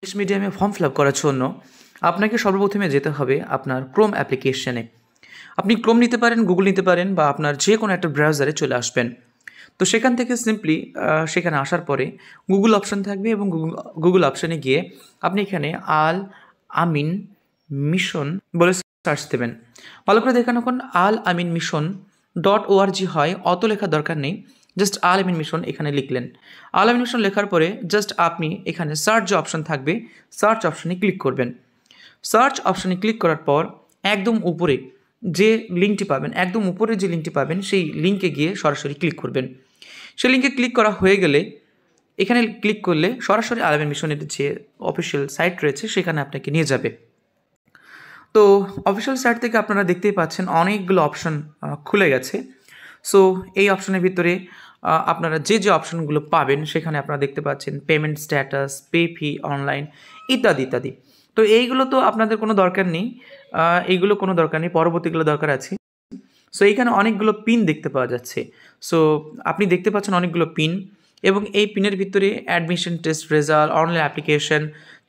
English মিডিয়ামে form fill up করার জন্য আপনাকে সর্বপ্রথমে যেতে হবে আপনার ক্রোম অ্যাপ্লিকেশনে। আপনি ক্রোম নিতে পারেন, গুগল নিতে পারেন, বা আপনার যে কোনো একটা ব্রাউজারে চলে আসবেন। তো সেখান থেকে সিম্পলি সেখানে আসার পরে গুগল অপশান থাকবে এবং গুগল অপশানে গিয়ে আপনি এখানে আল আমিন মিশন বলে সার্চ দেবেন। ভালো করে দেখেন, এখন আল আমিন মিশন .org হয়, অত লেখার দরকার নেই। জাস্ট আল আমিন মিশন এখানে লিখলেন। আল আমিন মিশন লেখার পরে জাস্ট আপনি এখানে সার্চ যে অপশান থাকবে, সার্চ অপশানে ক্লিক করবেন। সার্চ অপশানে ক্লিক করার পর একদম উপরে যে লিঙ্কটি পাবেন, একদম উপরে যে লিঙ্কটি পাবেন সেই লিঙ্কে গিয়ে সরাসরি ক্লিক করবেন। সেই লিঙ্কে ক্লিক করা হয়ে গেলে এখানে ক্লিক করলে সরাসরি আল আমিন মিশনের যে অফিসিয়াল সাইট রয়েছে সেখানে আপনাকে নিয়ে যাবে। তো অফিসিয়াল সাইট থেকে আপনারা দেখতেই পাচ্ছেন অনেকগুলো অপশান খুলে গেছে। সো এই অপশানের ভিতরে আপনারা যে অপশানগুলো পাবেন সেখানে আপনারা দেখতে পাচ্ছেন পেমেন্ট স্ট্যাটাস, পে ফি, অনলাইন ইত্যাদি ইত্যাদি। তো এইগুলো তো আপনাদের কোনো দরকার নেই, এইগুলো কোনো দরকার নেই, পরবর্তীগুলো দরকার আছে। সো এইখানে অনেকগুলো পিন দেখতে পাওয়া যাচ্ছে। সো আপনি দেখতে পাচ্ছেন অনেকগুলো পিন, এবং এই পিনের ভিতরে admission test result, online application,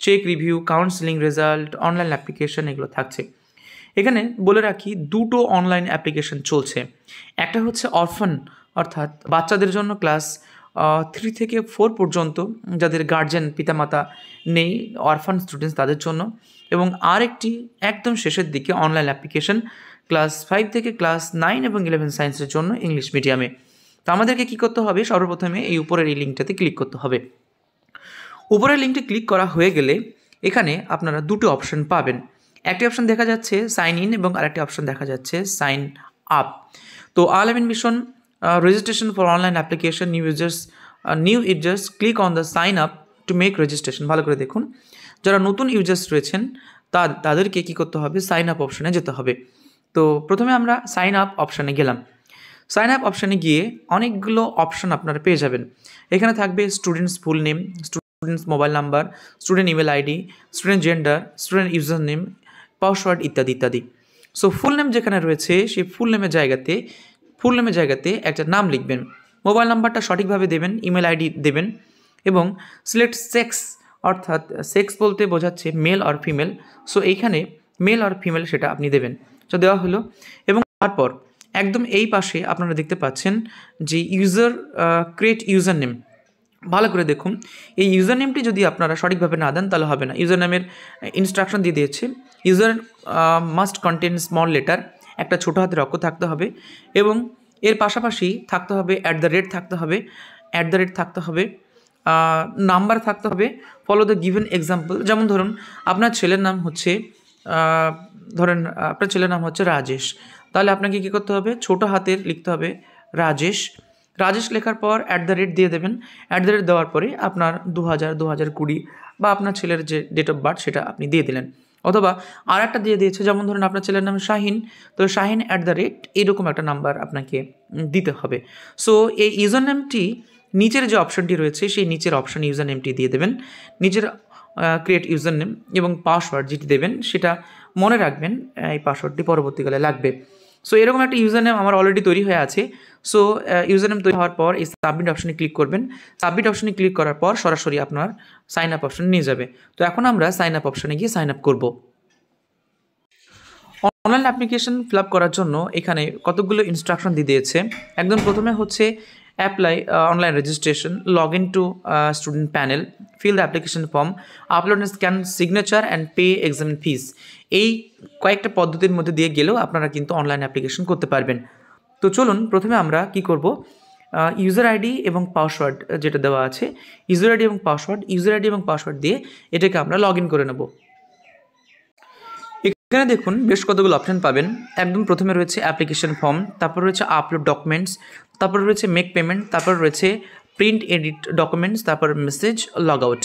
check review, counselling result, online application এগুলো থাকছে। এখানে বলে রাখি দুটো অনলাইন অ্যাপ্লিকেশন চলছে। একটা হচ্ছে অরফান, অর্থাৎ বাচ্চাদের জন্য ক্লাস 3 থেকে 4 পর্যন্ত যাদের গার্জেন পিতামাতা নেই, অরফান স্টুডেন্টস তাদের জন্য। এবং আরেকটি একদম শেষের দিকে অনলাইন অ্যাপ্লিকেশন ক্লাস 5 থেকে ক্লাস 9 এবং 11 সায়েন্সের জন্য ইংলিশ মিডিয়ামে। তো আমাদেরকে কী করতে হবে, সর্বপ্রথমে এই উপরের এই লিঙ্কটাতে ক্লিক করতে হবে। উপরের লিঙ্কটি ক্লিক করা হয়ে গেলে এখানে আপনারা দুটো অপশন পাবেন। একটি অপশন দেখা যাচ্ছে সাইন ইন এবং আরেকটি অপশন দেখা যাচ্ছে সাইন আপ। তো Al Amin mission registration for online application new users click on the sign up to make registration. ভালো করে দেখুন, যারা নতুন ইউজার্স রয়েছেন তাদেরকে কী করতে হবে, সাইন আপ অপশানে যেতে হবে। তো প্রথমে আমরা সাইন আপ অপশানে গেলাম। সাইন আপ অপশানে গিয়ে অনেকগুলো অপশান আপনারা পেয়ে যাবেন। এখানে থাকবে students full name, students mobile number, student email ID, student gender, student user name, password ইত্যাদি ইত্যাদি। সো ফুল নেম যেখানে রয়েছে সেই ফুল নেমের জায়গাতে একটা নাম লিখবেন, মোবাইল নাম্বারটা সঠিকভাবে দেবেন, ইমেল আইডি দেবেন, এবং সিলেক্ট সেক্স, অর্থাৎ সেক্স বলতে বোঝাচ্ছে মেল আর ফিমেল। সো এইখানে মেল আর ফিমেল সেটা আপনি দেবেন। তো দেওয়া হলো, এবং তারপর একদম এই পাশে আপনারা দেখতে পাচ্ছেন যে ক্রিয়েট ইউজার নেম। ভালো করে দেখুন, এই ইউজার নেমটি যদি আপনারা সঠিকভাবে না দেন তাহলে হবে না। ইউজার নেমের ইনস্ট্রাকশন দিয়ে দিয়েছে, user must contain small letter, একটা ছোটো হাতের অক্ষর থাকতে হবে, এবং এর পাশাপাশি থাকতে হবে @ থাকতে হবে, থাকতে হবে, নাম্বার থাকতে হবে, ফলো দ্য গিভেন এক্সাম্পল। যেমন ধরুন আপনার ছেলের নাম হচ্ছে রাজেশ, তাহলে আপনাকে কী করতে হবে, ছোটো হাতের লিখতে হবে রাজেশ লেখার পর @ দিয়ে দেবেন। @ দেওয়ার পরে আপনার 2000, 2020 বা আপনার ছেলের যে ডেট অফ বার্থ সেটা আপনি দিয়ে দিলেন। অথবা আর একটা দিয়ে দিয়েছে, যেমন ধরুন আপনার ছেলের নাম শাহিন, তো শাহিন এরকম একটা নাম্বার আপনাকে দিতে হবে। সো এই ইউজার নেমটি নিচের যে অপশানটি রয়েছে সেই নিচের অপশান ইউজার নেমটি দিয়ে দেবেন, নিচের ক্রিয়েট ইউজার নেম, এবং পাসওয়ার্ড যেটি দেবেন সেটা মনে রাখবেন, এই পাসওয়ার্ডটি পরবর্তীকালে লাগবে। সো এরকম একটা ইউজার নেম আমার অলরেডি তৈরি হয়ে আছে। সো ইউজার নেম তৈরি হওয়ার পর এই সাবমিট অপশানে ক্লিক করবেন। সাবমিট অপশানে ক্লিক করার পর সরাসরি আপনার সাইন আপ অপশানে নিয়ে যাবে। তো এখন আমরা সাইন আপ অপশানে গিয়ে সাইন আপ করব। অনলাইন অ্যাপ্লিকেশন ফিল আপ করার জন্য এখানে কতগুলো ইনস্ট্রাকশন দিয়ে দিয়েছে। একদম প্রথমে হচ্ছে apply online registration, log in to student panel, fill the application form, upload and scan signature and pay exam fees. এই কয়েকটা পদ্ধতির মধ্যে দিয়ে গেলেও আপনারা কিন্তু অনলাইন অ্যাপ্লিকেশন করতে পারবেন। তো চলুন প্রথমে আমরা কি করব, ইউজার আইডি এবং পাসওয়ার্ড যেটা দেওয়া আছে, ইউজার আইডি এবং পাসওয়ার্ড দিয়ে এটাকে আমরা লগ ইন করে নেব। এখানে দেখুন বেশ কতগুলো অপশান পাবেন। একদম প্রথমে রয়েছে অ্যাপ্লিকেশন ফর্ম, তারপর রয়েছে আপলোড ডকুমেন্টস, তারপর রয়েছে মেক পেমেন্ট, তারপর রয়েছে প্রিন্ট এডিট ডকুমেন্টস, তারপর মেসেজ, লগ আউট।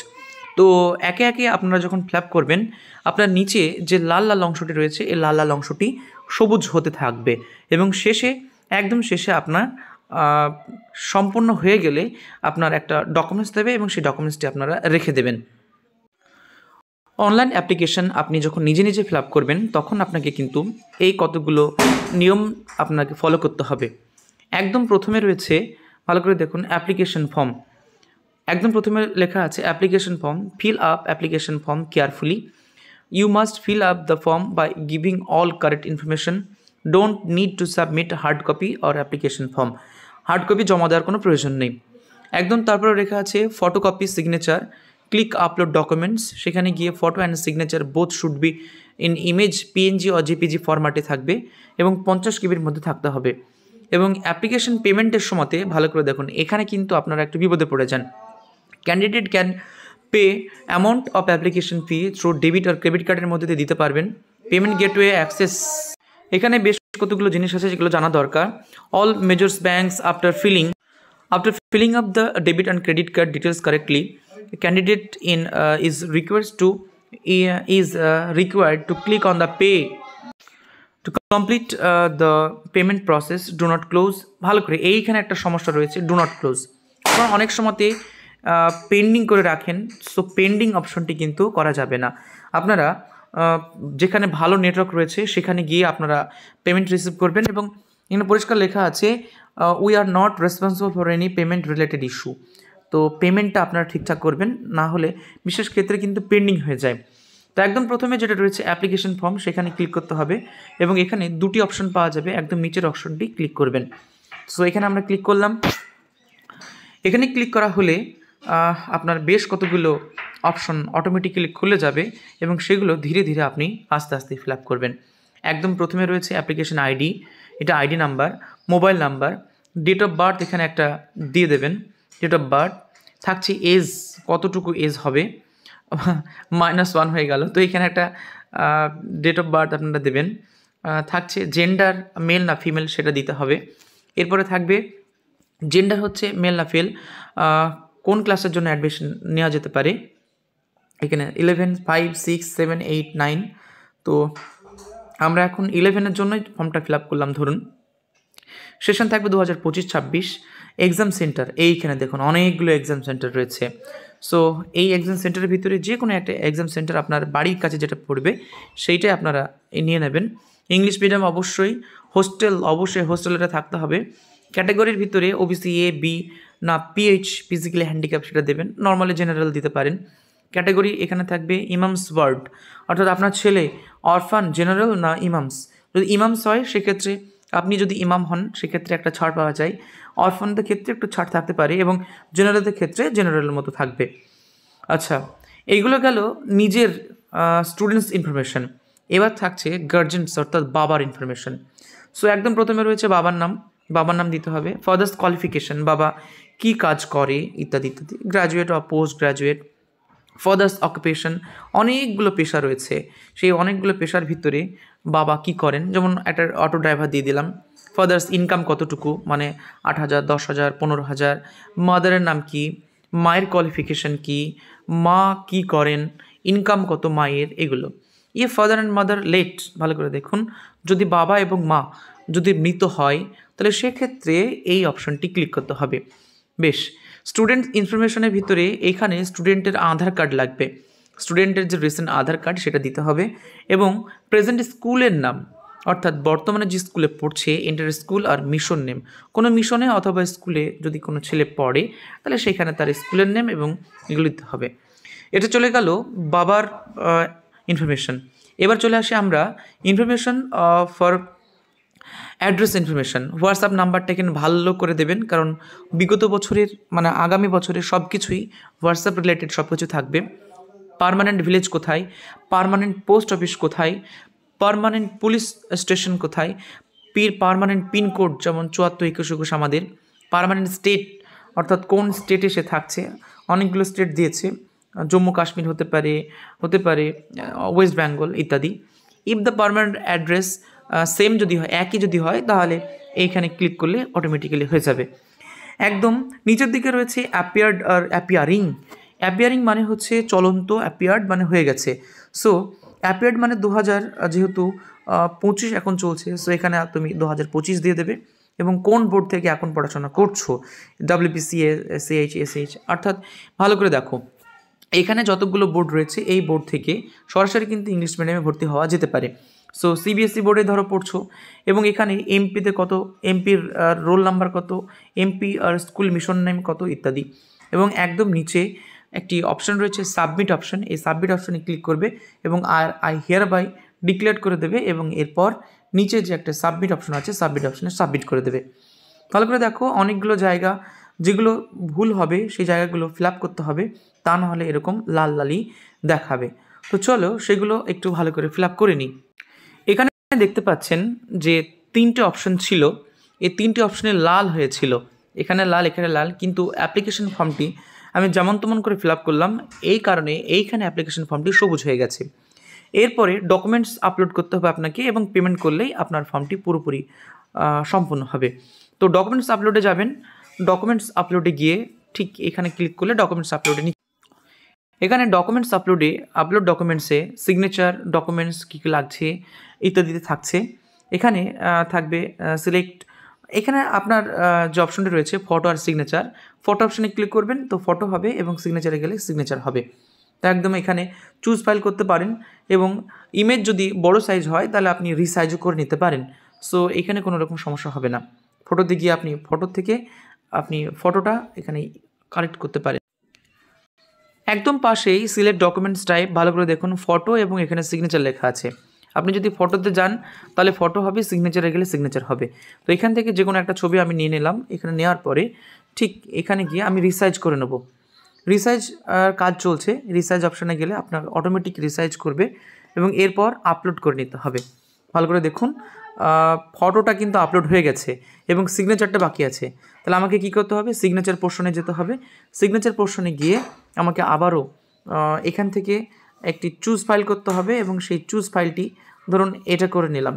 তো একে একে আপনারা যখন ফিল আপ করবেন আপনার নিচে যে লাল লাল অংশটি রয়েছে এই লাল লাল অংশটি সবুজ হতে থাকবে, এবং একদম শেষে আপনার সম্পূর্ণ হয়ে গেলে আপনার একটা ডকুমেন্টস দেবে, এবং সেই ডকুমেন্টসটি আপনারা রেখে দেবেন। অনলাইন অ্যাপ্লিকেশন আপনি যখন নিজে ফিল আপ করবেন তখন আপনাকে কিন্তু এই কতগুলো নিয়ম আপনাকে ফলো করতে হবে। একদম প্রথমে রয়েছে, ভালো করে দেখুন, অ্যাপ্লিকেশন ফর্ম। একদম প্রথমে লেখা আছে application form, fill up application form carefully, you must fill up the form by giving all correct information, don't need to submit hard copy or application form, hard copy জমা দেওয়ার কোনো প্রয়োজন নেই। একদম তারপরে লেখা আছে photocopy signature, click upload documents, সেখানে গিয়ে photo and signature both should be in image PNG ও জেপিজি ফরম্যাটে থাকবে এবং 50 কেবির মধ্যে থাকতে হবে। এবং অ্যাপ্লিকেশন পেমেন্টের সময়তে ভালো করে দেখুন, এখানে কিন্তু আপনারা একটু বিপদে পড়ে যান। Candidate can pay amount of application fee through debit আর ক্রেডিট কার্ডের মধ্যে দিয়ে দিতে পারবেন। পেমেন্ট গেটওয়ে অ্যাক্সেস, এখানে বেশ কতগুলো জিনিস আছে যেগুলো জানা দরকার। All measures banks after filling up the debit and credit card details correctly, the candidate is required to click on the pay to complete the payment process. Do not close, ভালো করে এইখানে একটা সমস্যা রয়েছে, ডু নট ক্লোজ। কারণ অনেক সময়তে pending করে রাখেন, সো পেন্ডিং অপশনটি কিন্তু করা যাবে না। আপনারা যেখানে ভালো নেটওয়ার্ক রয়েছে সেখানে গিয়ে আপনারা পেমেন্ট রিসিভ করবেন। এবং এখানে পরিষ্কার লেখা আছে we are not responsible for any payment related issue. তো পেমেন্টটা আপনারা ঠিকঠাক করবেন, না হলে বিশেষ ক্ষেত্রে কিন্তু পেন্ডিং হয়ে যায়। তো একদম প্রথমে যেটা রয়েছে অ্যাপ্লিকেশন ফর্ম, সেখানে ক্লিক করতে হবে এবং এখানে দুটি অপশন পাওয়া যাবে, একদম নিচের অপশনটি ক্লিক করবেন। সো এখানে আমরা ক্লিক করলাম। এখানে ক্লিক করা হলে আপনার বেশ কতগুলো অপশন অটোমেটিক্যালি খুলে যাবে এবং সেগুলো ধীরে ধীরে আপনি আস্তে আস্তে ফিল আপ করবেন। একদম প্রথমে রয়েছে অ্যাপ্লিকেশন আইডি, এটা ID number, mobile number, date of birth এখানে একটা দিয়ে দেবেন, ডেট অফ বার্থ থাকছে, এজ কতটুকু এজ হবে, -1 হয়ে গেল, তো এখানে একটা ডেট অফ বার্থ আপনারা দেবেন। থাকছে জেন্ডার মেল না ফিমেল সেটা দিতে হবে। এরপরে থাকবে জেন্ডার হচ্ছে মেল না ফিমেল, কোন ক্লাসের জন্য অ্যাডমিশন নেওয়া যেতে পারে, এখানে 11, 5, 6, 7, 8, 9। তো আমরা এখন 11-এর জন্যই ফর্মটা ফিল আপ করলাম ধরুন। সেশন থাকবে 2025-26। এক্সাম সেন্টার, এইখানে দেখুন অনেকগুলো এক্সাম সেন্টার রয়েছে। সো এই এক্সাম সেন্টারের ভিতরে যে কোনো একটা এক্সাম সেন্টার আপনার বাড়ির কাছে যেটা পড়বে সেইটাই আপনারা নিয়ে নেবেন। ইংলিশ মিডিয়াম অবশ্যই, হোস্টেলটা থাকতে হবে। ক্যাটাগরির ভিতরে ওবিসি এ, বি না পিএইচ ফিজিক্যালি হ্যান্ডিক্যাপ সেটা দেবেন, নর্মালি জেনারেল দিতে পারেন। ক্যাটাগরি এখানে থাকবে ইমামস ওয়ার্ড, অর্থাৎ আপনার ছেলে অরফান, জেনারেল না ইমামস। যদি ইমামস হয় সেক্ষেত্রে আপনি যদি ইমাম হন সেক্ষেত্রে একটা ছাড় পাওয়া যায়, অরফানদের ক্ষেত্রে একটু ছাড় থাকতে পারে এবং জেনারেলদের ক্ষেত্রে জেনারেলের মতো থাকবে। আচ্ছা, এইগুলো গেল নিজের স্টুডেন্টস ইনফরমেশন। এবার থাকছে গার্জেন্স অর্থাৎ বাবার ইনফরমেশন। সো একদম প্রথমে রয়েছে বাবার নাম দিতে হবে, ফাদার্স কোয়ালিফিকেশন, বাবা কী কাজ করে ইত্যাদি ইত্যাদি, গ্র্যাজুয়েট বা পোস্ট গ্র্যাজুয়েট। ফাদার্স অকুপেশন, অনেকগুলো পেশা রয়েছে, সেই অনেকগুলো পেশার ভিতরে বাবা কি করেন, যেমন একটা অটো ড্রাইভার দিয়ে দিলাম। ফাদার্স ইনকাম কতটুকু, মানে 8,000, 10,000, 15,000। মাদারের নাম কি, মায়ের কোয়ালিফিকেশান কি, মা কি করেন, ইনকাম কত মায়ের, এগুলো। ফাদার অ্যান্ড মাদার লেট, ভালো করে দেখুন, যদি বাবা এবং মা যদি মৃত হয় তাহলে সেক্ষেত্রে এই অপশনটি ক্লিক করতে হবে। বেশ, স্টুডেন্ট ইনফরমেশনের ভিতরে এখানে স্টুডেন্টের আধার কার্ড লাগবে, স্টুডেন্টের যে রিসেন্ট আধার কার্ড সেটা দিতে হবে এবং প্রেজেন্ট স্কুলের নাম, অর্থাৎ বর্তমানে যে স্কুলে পড়ছে এন্টার স্কুল আর মিশন নেম, কোনো মিশনে অথবা স্কুলে যদি কোনো ছেলে পড়ে তাহলে সেখানে তার স্কুলের নেম এবং এগুলো দিতে হবে। এটা চলে গেল বাবার ইনফরমেশন। এবার চলে আসি আমরা information for address information. WhatsApp নাম্বারটা এখানে ভালো করে দেবেন, কারণ বিগত বছরের মানে আগামী বছরের সব কিছুই হোয়াটসঅ্যাপ রিলেটেড সব কিছু থাকবে। পার্মানেন্ট ভিলেজ কোথায়, পার্মানেন্ট পোস্ট অফিস কোথায়, পার্মানেন্ট পুলিশ স্টেশন কোথায়, পার্মানেন্ট পিনকোড যেমন 742121 আমাদের, পার্মানেন্ট স্টেট অর্থাৎ কোন স্টেটে সে থাকছে, অনেকগুলো স্টেট দিয়েছে, জম্মু কাশ্মীর হতে পারে ওয়েস্ট বেঙ্গল ইত্যাদি। If the permanent address same যদি হয়, একই যদি হয়, তাহলে এইখানে ক্লিক করলে অটোমেটিক্যালি হয়ে যাবে। একদম নিচের দিকে রয়েছে অ্যাপিয়ার্ড আর অ্যাপিয়ারিং মানে হচ্ছে চলন্ত, অ্যাপিয়ার্ড মানে হয়ে গেছে। সো অ্যাপিয়ার্ড মানে 2000, যেহেতু 25 এখন চলছে, সো এখানে তুমি 2025 দিয়ে দেবে এবং কোন বোর্ড থেকে এখন পড়াশোনা করছো, WBCS, SH, SH, অর্থাৎ ভালো করে দেখো এখানে যতগুলো বোর্ড রয়েছে এই বোর্ড থেকে সরাসরি কিন্তু ইংলিশ মিডিয়ামে ভর্তি হওয়া যেতে পারে। সো CBSE বোর্ডে ধরো পড়ছো এবং এখানে এমপিতে কত, এমপির রোল নাম্বার কত, এমপি আর স্কুল মিশন নেম কত ইত্যাদি। এবং একদম নিচে একটি অপশান রয়েছে সাবমিট অপশান, এই সাবমিট অপশানে ক্লিক করবে এবং আই হিয়ার বাই ডিক্লেয়ার করে দেবে এবং এরপর নিচে যে একটা সাবমিট অপশান আছে সাবমিট অপশানে সাবমিট করে দেবে। ভালো করে দেখো, অনেকগুলো জায়গা যেগুলো ভুল হবে সেই জায়গাগুলো ফিল আপ করতে হবে, তা নাহলে এরকম লাল লালই দেখাবে। তো চলো সেগুলো একটু ভালো করে ফিল আপ করে নিই। এখানে দেখতে পাচ্ছেন যে 3টে অপশান ছিল, এই 3টে অপশানে লাল হয়েছিল, এখানে লাল এখানে লাল, কিন্তু অ্যাপ্লিকেশন ফর্মটি আমি যেমন তেমন করে ফিল আপ করলাম, এই কারণে এইখানে অ্যাপ্লিকেশন ফর্মটি সবুজ হয়ে গেছে। এরপরে ডকুমেন্টস আপলোড করতে হবে আপনাকে এবং পেমেন্ট করলেই আপনার ফর্মটি পুরোপুরি সম্পূর্ণ হবে। তো ডকুমেন্টস আপলোডে যাবেন, ডকুমেন্টস আপলোডে গিয়ে ঠিক এখানে ক্লিক করলে ডকুমেন্টস আপলোডে এখানে ডকুমেন্টস আপলোড ডকুমেন্টসে সিগনেচার ডকুমেন্টস কী কী লাগছে ইত্যাদিতে থাকছে। এখানে থাকবে সিলেক্ট, এখানে আপনার যে অপশনটি রয়েছে ফটো আর সিগনেচার, ফটো অপশানে ক্লিক করবেন তো ফটো হবে এবং সিগনেচারে গেলে সিগনেচার হবে। তো একদম এখানে চুজ ফাইল করতে পারেন এবং ইমেজ যদি বড় সাইজ হয় তাহলে আপনি রিসাইজও করে নিতে পারেন। সো এখানে কোনো রকম সমস্যা হবে না। ফটোতে গিয়ে আপনি ফটো থেকে আপনি ফটোটা এখানে কালেক্ট করতে পারেন। একদম পাশেই সিলেক্ট ডকুমেন্টস টাইপ, ভালো করে দেখুন ফটো এবং এখানে সিগনেচার লেখা আছে। আপনি যদি ফটোতে যান তাহলে ফটো হবে, সিগনেচারে গেলে সিগনেচার হবে। তো এখান থেকে যে কোনো একটা ছবি আমি নিয়ে নিলাম, এখানে নেওয়ার পরে ঠিক এখানে গিয়ে আমি রিসাইজ করে নেব। রিসাইজ কাজ চলছে, রিসাইজ অপশানে গেলে আপনার অটোমেটিক রিসাইজ করবে এবং এরপর আপলোড করে নিতে হবে। ভালো করে দেখুন ফটোটা কিন্তু আপলোড হয়ে গেছে এবং সিগনেচারটা বাকি আছে। তাহলে আমাকে কী করতে হবে, সিগনেচার পোর্শনে যেতে হবে। সিগনেচার পোর্শনে গিয়ে আমাকে আবারও এখান থেকে একটি চুজ ফাইল করতে হবে এবং সেই চুজ ফাইলটি ধরুন এটা করে নিলাম,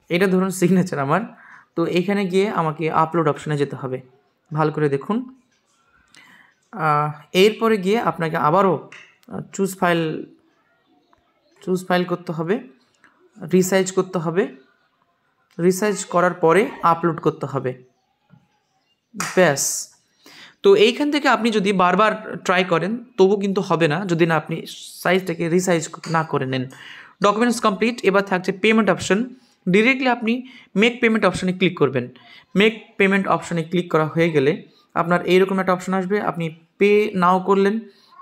এটা ধরুন সিগনেচার আমার। তো এখানে গিয়ে আমাকে আপলোড অপশানে যেতে হবে। ভালো করে দেখুন, এরপরে গিয়ে আপনাকে আবারও চুজ ফাইল করতে হবে, রিসাইজ করতে হবে, রিসাইজ করার পরে আপলোড করতে হবে, ব্যাস। তো এইখান থেকে আপনি যদি বারবার ট্রাই করেন তবু কিন্তু হবে না যদি না আপনি সাইজটাকে রিসাইজ না করে নেন। ডকুমেন্টস কমপ্লিট, এবার থাকছে পেমেন্ট অপশন। ডিরেক্টলি আপনি মেক পেমেন্ট অপশানে ক্লিক করবেন। মেক পেমেন্ট অপশানে ক্লিক করা হয়ে গেলে আপনার এইরকম একটা অপশান আসবে, আপনি পে নাও করলেন।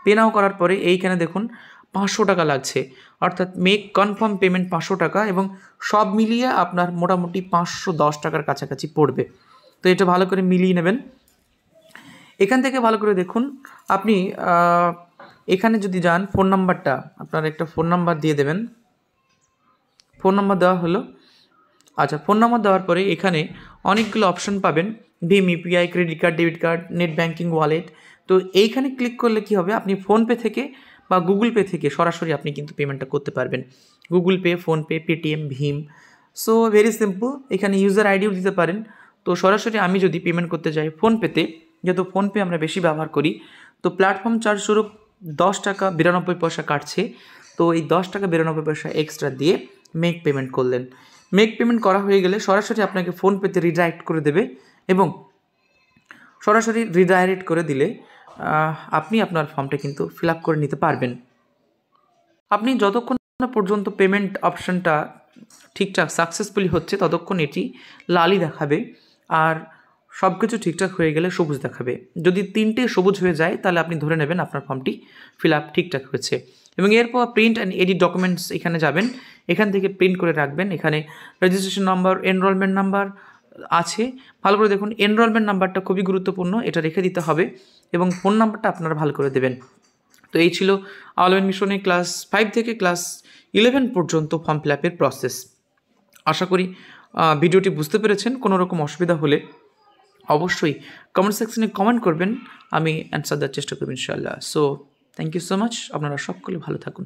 পে নাও করার পরে এইখানে দেখুন 500 টাকা লাগছে, অর্থাৎ মেক কনফার্ম পেমেন্ট 500 টাকা এবং সব মিলিয়ে আপনার মোটামুটি 510 টাকার কাছাকাছি পড়বে। তো এটা ভালো করে মিলিয়ে নেবেন। এখান থেকে ভালো করে দেখুন, আপনি এখানে যদি যান ফোন নাম্বারটা আপনার একটা ফোন নাম্বার দিয়ে দেবেন। ফোন নাম্বার দেওয়া হলো। আচ্ছা, ফোন নাম্বার দেওয়ার পরে এখানে অনেকগুলো অপশন পাবেন, ভীম, UPI, credit card, debit card, net banking, wallet. তো এইখানে ক্লিক করলে কি হবে, আপনি ফোনপে থেকে বা গুগল পে থেকে সরাসরি আপনি কিন্তু পেমেন্টটা করতে পারবেন। গুগল পে, ফোনপে, পেটিএম, ভীম। সো ভেরি সিম্পল, এখানে ইউজার আইডিও দিতে পারেন। তো সরাসরি আমি যদি পেমেন্ট করতে যাই ফোনপেতে, যেহেতু ফোনপে আমরা বেশি ব্যবহার করি, তো প্ল্যাটফর্ম চার্জ স্বরূপ 10 টাকা 92 পয়সা কাটছে। তো এই 10 টাকা 92 পয়সা এক্সট্রা দিয়ে মেক পেমেন্ট করলেন। মেক পেমেন্ট করা হয়ে গেলে সরাসরি আপনাকে ফোনপেতে রিডাইরেক্ট করে দেবে এবং সরাসরি রিডাইরেক্ট করে দিলে আপনি আপনার ফর্মটা কিন্তু ফিল আপ করে নিতে পারবেন। আপনি যতক্ষণ না পর্যন্ত পেমেন্ট অপশানটা ঠিকঠাক সাকসেসফুলি হচ্ছে ততক্ষণ এটি লালই দেখাবে, আর সব কিছু ঠিকঠাক হয়ে গেলে সবুজ দেখাবে। যদি 3টে সবুজ হয়ে যায় তাহলে আপনি ধরে নেবেন আপনার ফর্মটি ফিল আপ ঠিকঠাক হয়েছে। এবং এরপর প্রিন্ট অ্যান্ড এডিট ডকুমেন্টস এখানে যাবেন, এখান থেকে প্রিন্ট করে রাখবেন। এখানে রেজিস্ট্রেশন নাম্বার, এনরোলমেন্ট নাম্বার আছে। ভালো করে দেখুন, এনরোলমেন্ট নাম্বারটা খুবই গুরুত্বপূর্ণ, এটা রেখে দিতে হবে এবং ফোন নাম্বারটা আপনারা ভালো করে দেবেন। তো এই ছিল আল-ইন মিশনে ক্লাস 5 থেকে ক্লাস 11 পর্যন্ত ফর্ম ফিল আপের প্রসেস। আশা করি ভিডিওটি বুঝতে পেরেছেন। কোনো রকম অসুবিধা হলে অবশ্যই কমেন্ট সেকশনে কমেন্ট করবেন, আমি অ্যান্সার দেওয়ার চেষ্টা করব ইনশাআল্লাহ। So thank you so much, আপনারা সকলে ভালো থাকুন।